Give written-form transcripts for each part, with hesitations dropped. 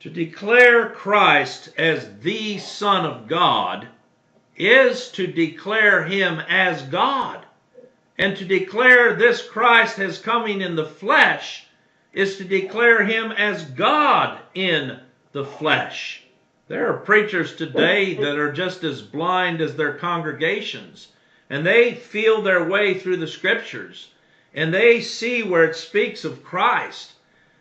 To declare Christ as the Son of God is to declare Him as God. And to declare this Christ as coming in the flesh is to declare Him as God in the flesh. There are preachers today that are just as blind as their congregations, and they feel their way through the Scriptures, and they see where it speaks of Christ,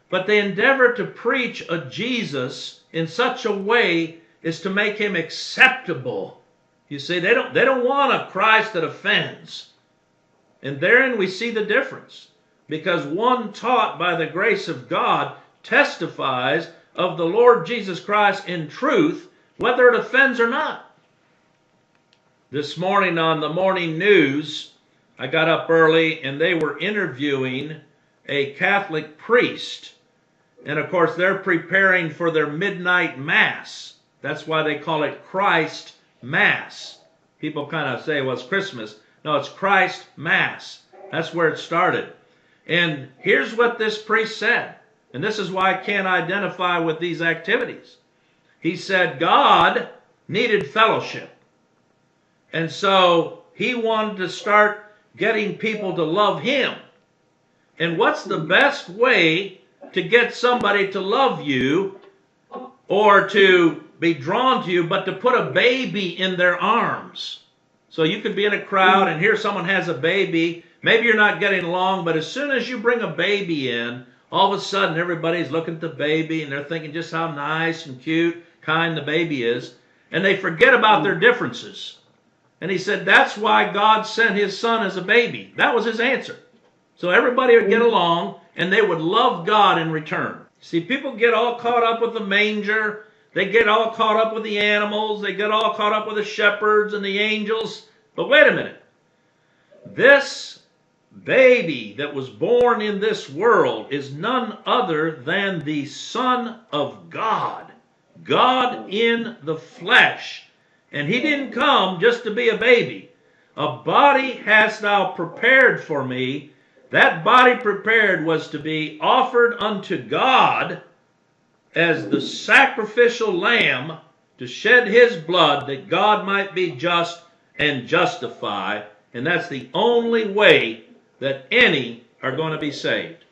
but they endeavor to preach a Jesus in such a way as to make Him acceptable. You see, they don't want a Christ that offends. And therein we see the difference, because one taught by the grace of God testifies of the Lord Jesus Christ in truth, whether it offends or not. This morning on the morning news, I got up early and they were interviewing a Catholic priest. And of course they're preparing for their midnight mass. That's why they call it Christ Mass. People kind of say, well, it's Christmas. No, it's Christ Mass. That's where it started. And here's what this priest said. And this is why I can't identify with these activities. He said God needed fellowship. And so he wanted to start getting people to love Him. And what's the best way to get somebody to love you or to be drawn to you but to put a baby in their arms? So you could be in a crowd and here someone has a baby. Maybe you're not getting along, but as soon as you bring a baby in, all of a sudden everybody's looking at the baby and they're thinking just how nice and cute, kind the baby is. And they forget about their differences. And he said that's why God sent His Son as a baby. That was His answer. So everybody would get along and they would love God in return. See, people get all caught up with the manger. They get all caught up with the animals. They get all caught up with the shepherds and the angels. But wait a minute. This baby that was born in this world is none other than the Son of God. God in the flesh. And He didn't come just to be a baby. A body hast thou prepared for me. That body prepared was to be offered unto God as the sacrificial lamb to shed His blood that God might be just and justify. And that's the only way that any are going to be saved.